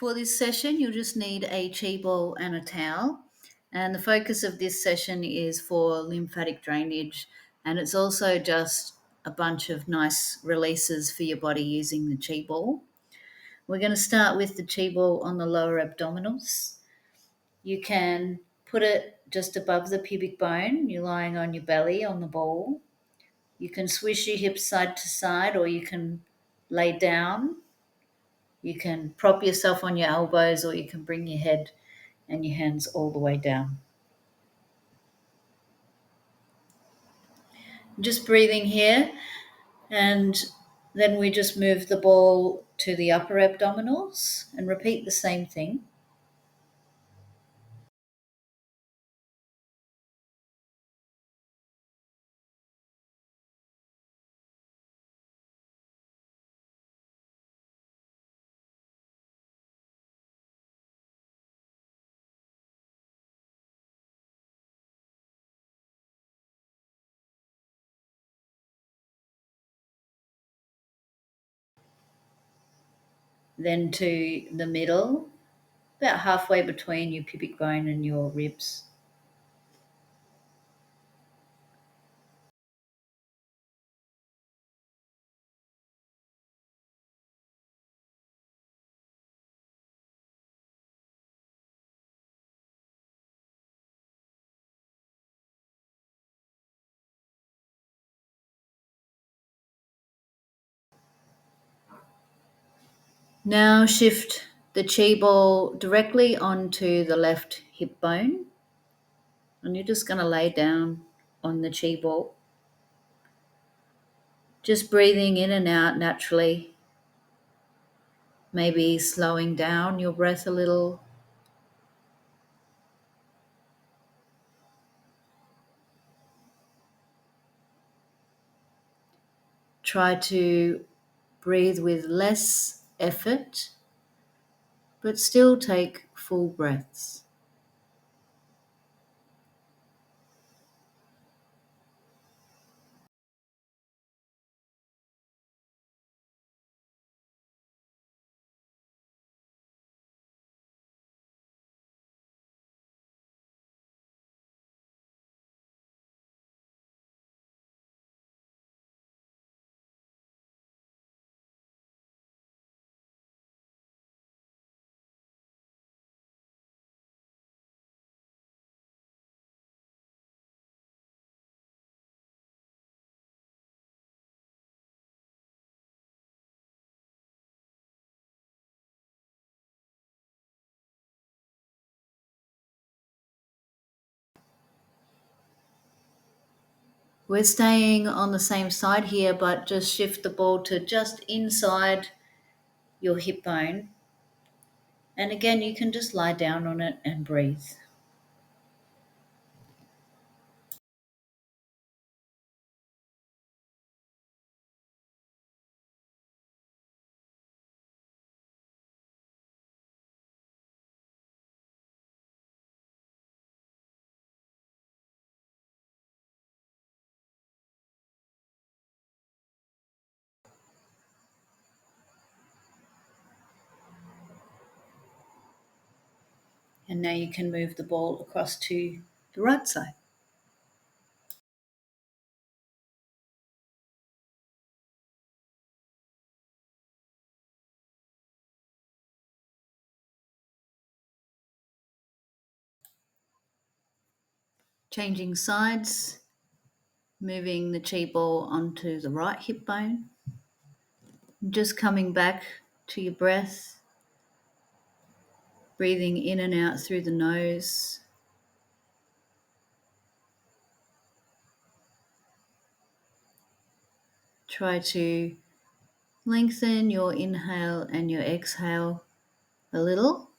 For this session, you'll just need a chi ball and a towel. And the focus of this session is for lymphatic drainage. And it's also just a bunch of nice releases for your body using the chi ball. We're going to start with the chi ball on the lower abdominals. You can put it just above the pubic bone. You're lying on your belly on the ball. You can swish your hips side to side, or you can lay down. You can prop yourself on your elbows, or you can bring your head and your hands all the way down. Just breathing here, and then we just move the ball to the upper abdominals and repeat the same thing. Then to the middle, about halfway between your pubic bone and your ribs. Now shift the chi ball directly onto the left hip bone, and you're just going to lay down on the chi ball, just breathing in and out naturally, maybe slowing down your breath a little. Try to breathe with less effort, but still take full breaths. We're staying on the same side here, but just shift the ball to just inside your hip bone. And again, you can just lie down on it and breathe. And now you can move the ball across to the right side. Changing sides, moving the chi ball onto the right hip bone. Just coming back to your breath, breathing in and out through the nose. Try to lengthen your inhale and your exhale a little.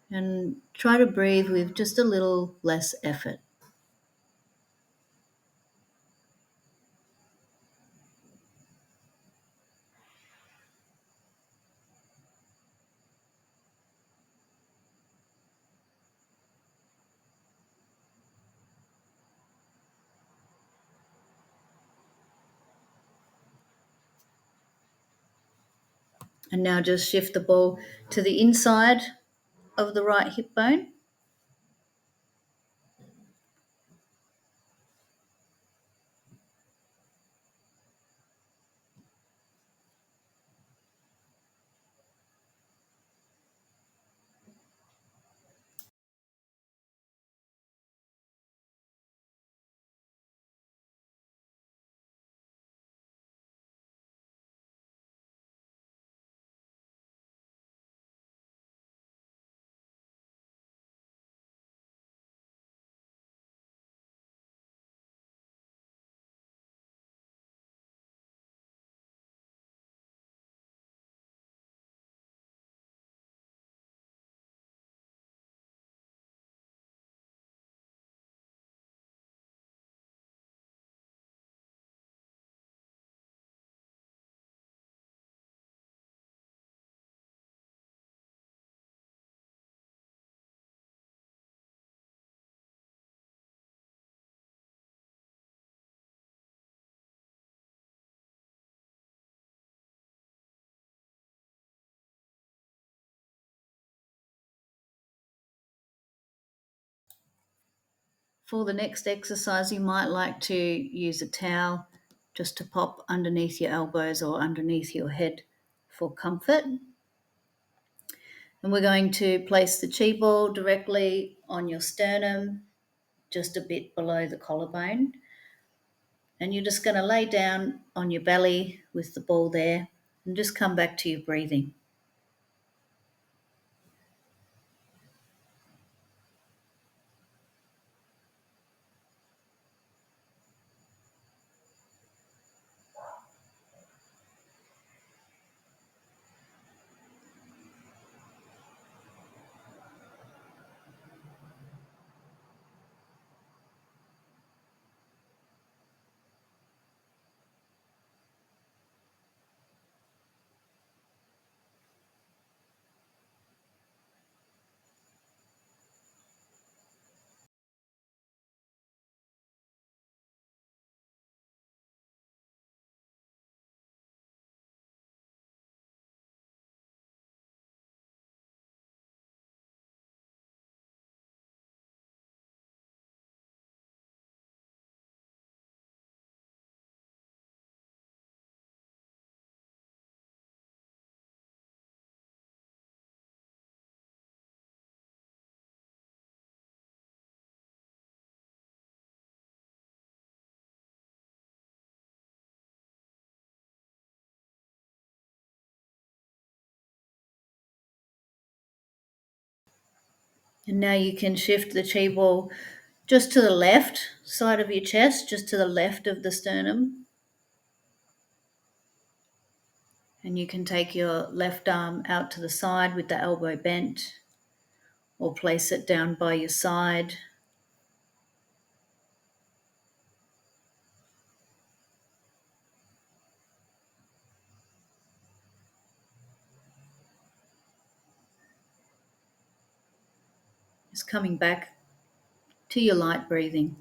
And try to breathe with just a little less effort. And now just shift the ball to the inside of the right hip bone. For the next exercise, you might like to use a towel just to pop underneath your elbows or underneath your head for comfort. And we're going to place the chi ball directly on your sternum, just a bit below the collarbone. And you're just going to lay down on your belly with the ball there and just come back to your breathing. And now you can shift the chi ball just to the left side of your chest, just to the left of the sternum. And you can take your left arm out to the side with the elbow bent or place it down by your side. Just coming back to your light breathing.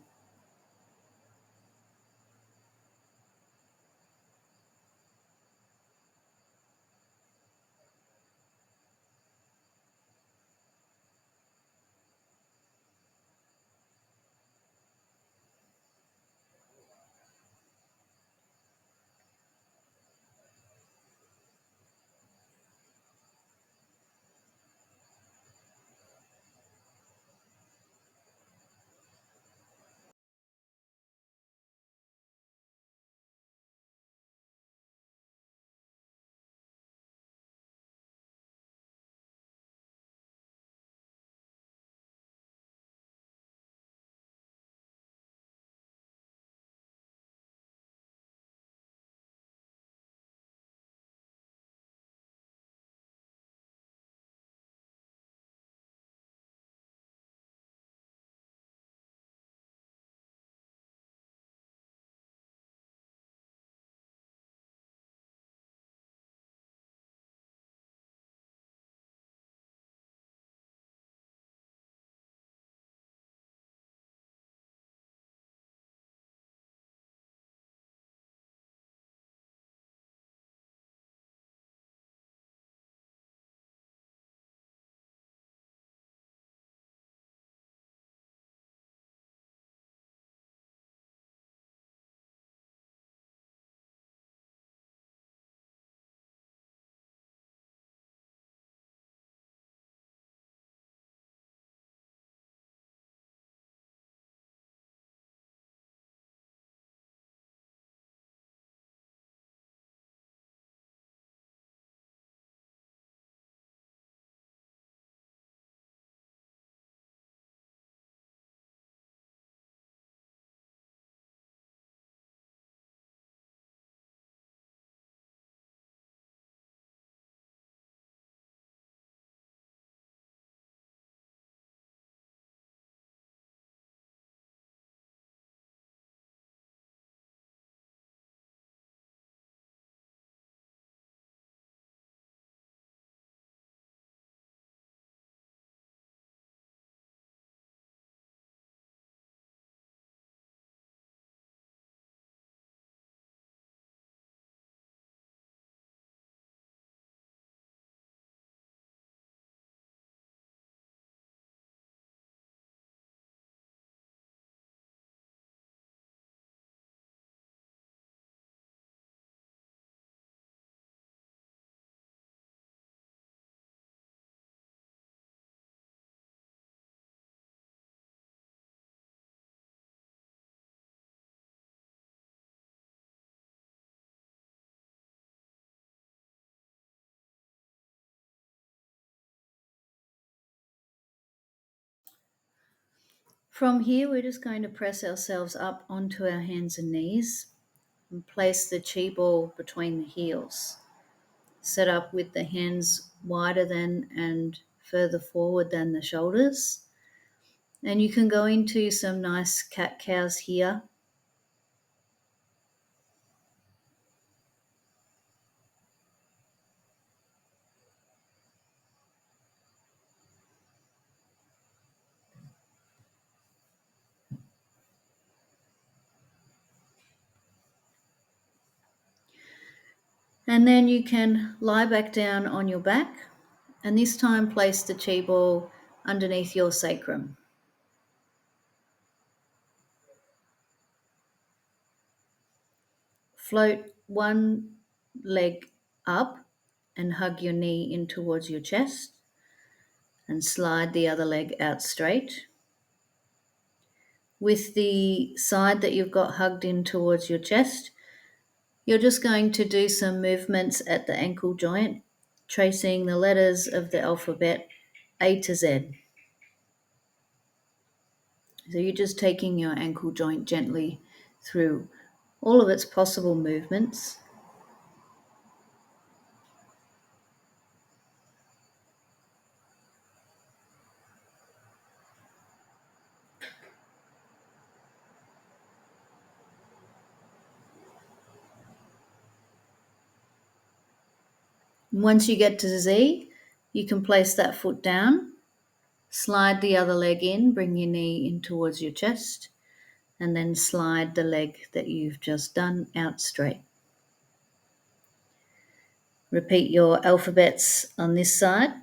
From here, we're just going to press ourselves up onto our hands and knees and place the chi ball between the heels. Set up with the hands wider than and further forward than the shoulders. And you can go into some nice cat cows here. And then you can lie back down on your back and this time place the chi ball underneath your sacrum. Float one leg up and hug your knee in towards your chest and slide the other leg out straight. With the side that you've got hugged in towards your chest, you're just going to do some movements at the ankle joint, tracing the letters of the alphabet A to Z. So you're just taking your ankle joint gently through all of its possible movements. And once you get to Z, you can place that foot down, slide the other leg in, bring your knee in towards your chest, and then slide the leg that you've just done out straight. Repeat your alphabets on this side.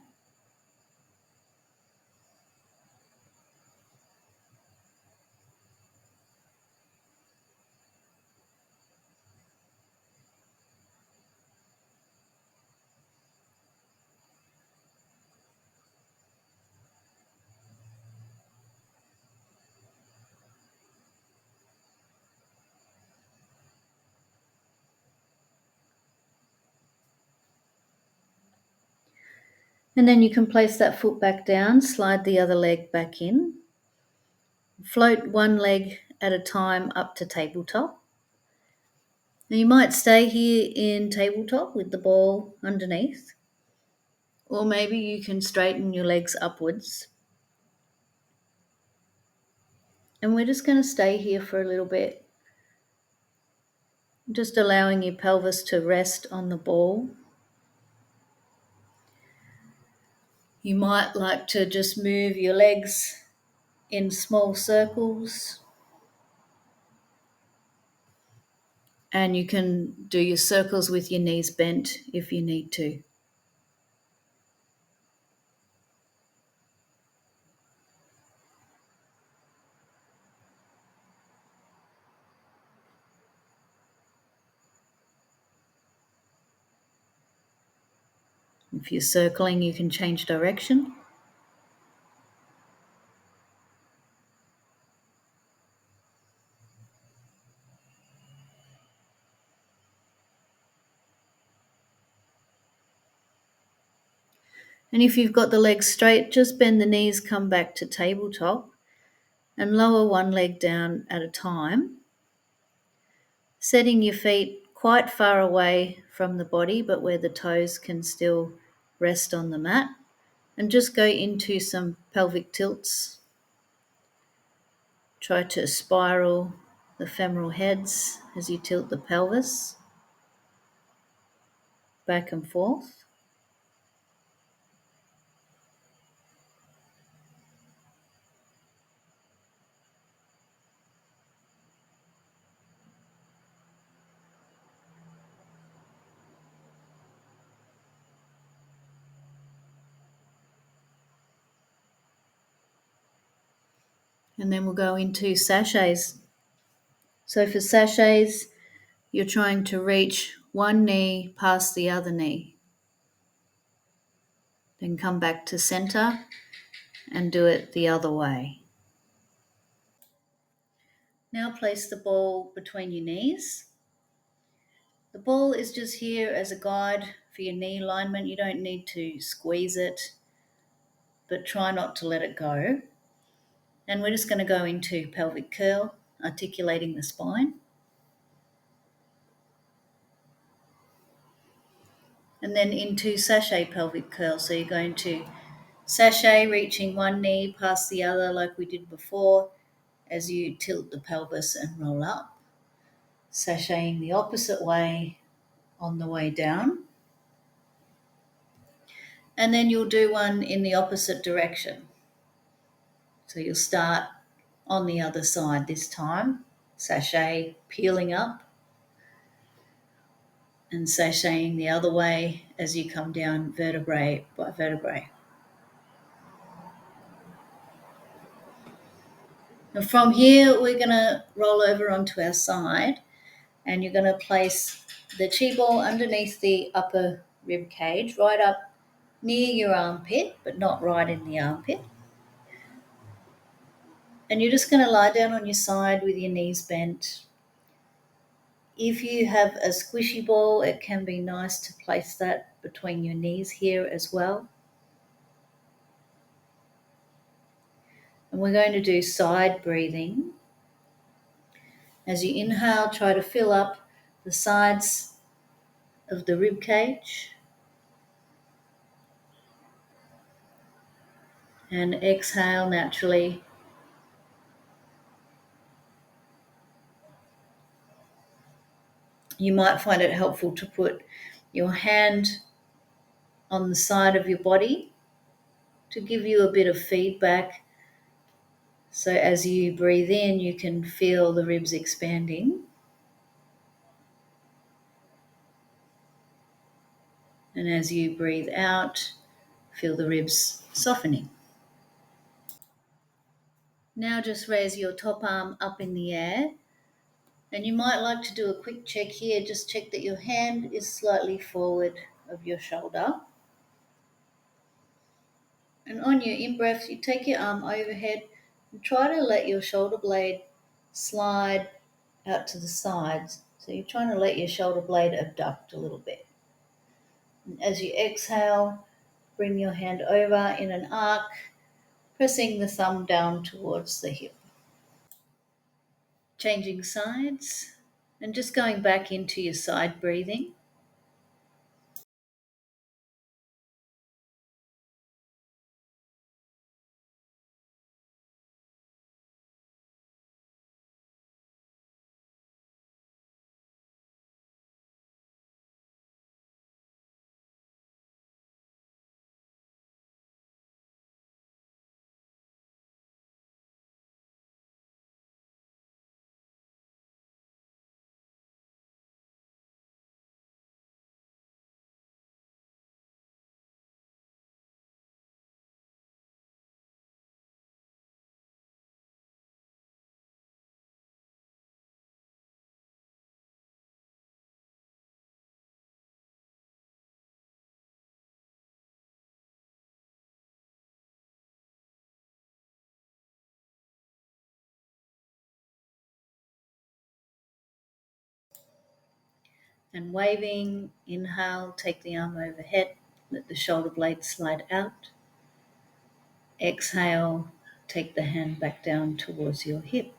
And then you can place that foot back down, slide the other leg back in, float one leg at a time up to tabletop. Now you might stay here in tabletop with the ball underneath, or maybe you can straighten your legs upwards. And we're just going to stay here for a little bit, just allowing your pelvis to rest on the ball. You might like to just move your legs in small circles, and you can do your circles with your knees bent if you need to. If you're circling, you can change direction. And if you've got the legs straight, just bend the knees, come back to tabletop, and lower one leg down at a time, setting your feet quite far away from the body, but where the toes can still rest on the mat, and just go into some pelvic tilts. Try to spiral the femoral heads as you tilt the pelvis back and forth. And then we'll go into sachets. So for sachets, you're trying to reach one knee past the other knee. Then come back to center and do it the other way. Now place the ball between your knees. The ball is just here as a guide for your knee alignment. You don't need to squeeze it, but try not to let it go. And we're just going to go into pelvic curl, articulating the spine. And then into sachet pelvic curl. So you're going to sachet, reaching one knee past the other like we did before as you tilt the pelvis and roll up. Sashaying the opposite way on the way down. And then you'll do one in the opposite direction. So you'll start on the other side this time, sachet peeling up and sashaying the other way as you come down vertebrae by vertebrae. And from here, we're going to roll over onto our side and you're going to place the chi ball underneath the upper rib cage, right up near your armpit, but not right in the armpit. And you're just going to lie down on your side with your knees bent. If you have a squishy ball, it can be nice to place that between your knees here as well. And we're going to do side breathing. As you inhale, try to fill up the sides of the rib cage. And exhale naturally. You might find it helpful to put your hand on the side of your body to give you a bit of feedback. So as you breathe in, you can feel the ribs expanding. And as you breathe out, feel the ribs softening. Now just raise your top arm up in the air. And you might like to do a quick check here. Just check that your hand is slightly forward of your shoulder. And on your in-breath, you take your arm overhead and try to let your shoulder blade slide out to the sides. So you're trying to let your shoulder blade abduct a little bit. And as you exhale, bring your hand over in an arc, pressing the thumb down towards the hip. Changing sides and just going back into your side breathing. And waving, inhale, take the arm overhead, let the shoulder blade slide out. Exhale, take the hand back down towards your hip.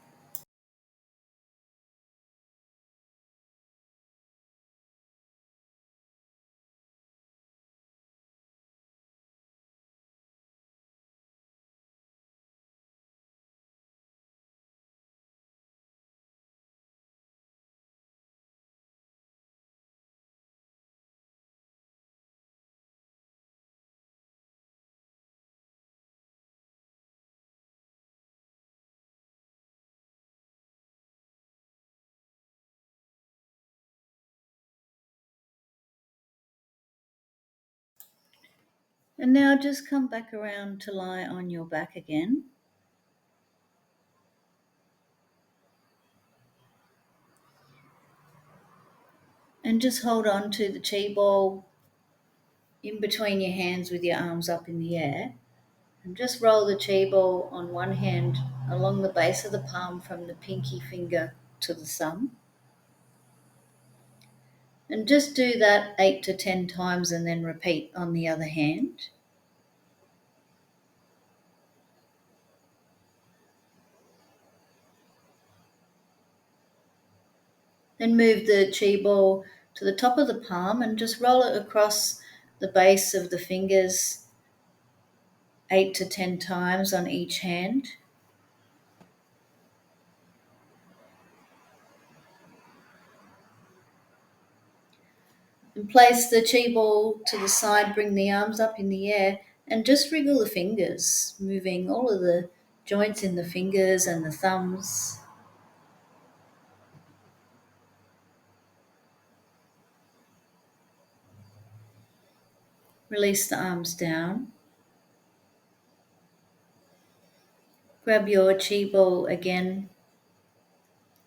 And now just come back around to lie on your back again. And just hold on to the chi ball in between your hands with your arms up in the air. And just roll the chi ball on one hand along the base of the palm from the pinky finger to the thumb. And just do that 8 to 10 times and then repeat on the other hand. Then move the chi ball to the top of the palm and just roll it across the base of the fingers 8 to 10 times on each hand. And place the chi ball to the side, bring the arms up in the air, and just wriggle the fingers, moving all of the joints in the fingers and the thumbs. Release the arms down. Grab your chi ball again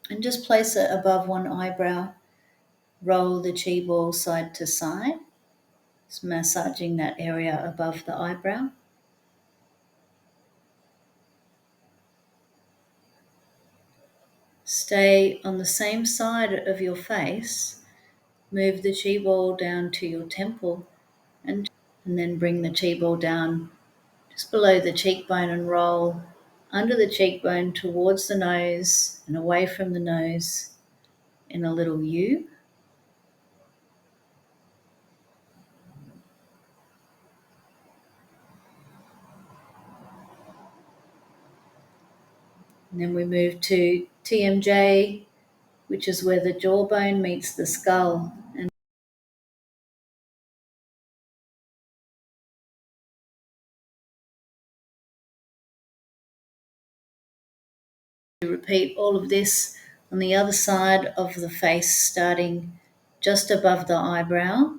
and just place it above one eyebrow. Roll the chi ball side to side, just massaging that area above the eyebrow. Stay on the same side of your face. Move the chi ball down to your temple and then bring the chi ball down just below the cheekbone and roll under the cheekbone towards the nose and away from the nose in a little U. And then we move to TMJ, which is where the jawbone meets the skull. And repeat all of this on the other side of the face, starting just above the eyebrow.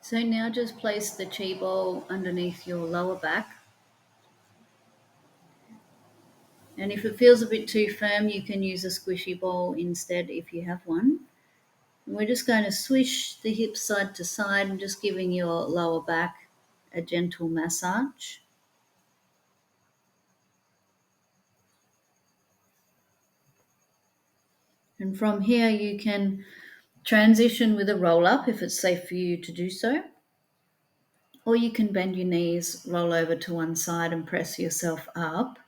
So now just place the chi ball underneath your lower back. And if it feels a bit too firm, you can use a squishy ball instead if you have one. And we're just going to swish the hips side to side and just giving your lower back a gentle massage. And from here, you can transition with a roll up if it's safe for you to do so. Or you can bend your knees, roll over to one side, and press yourself up.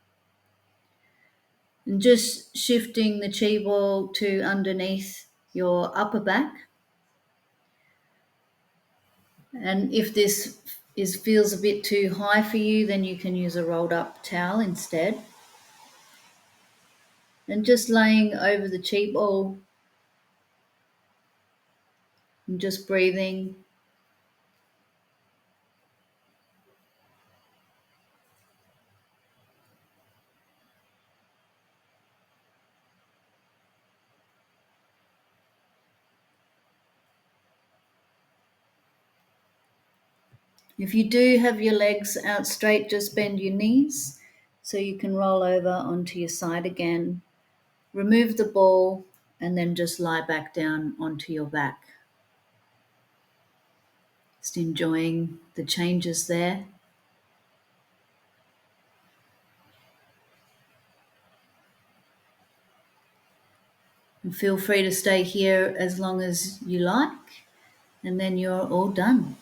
And just shifting the chi ball to underneath your upper back. And if this feels a bit too high for you, then you can use a rolled up towel instead. And just laying over the chi ball and just breathing. If you do have your legs out straight, just bend your knees so you can roll over onto your side again. Remove the ball and then just lie back down onto your back. Just enjoying the changes there. And feel free to stay here as long as you like, and then you're all done.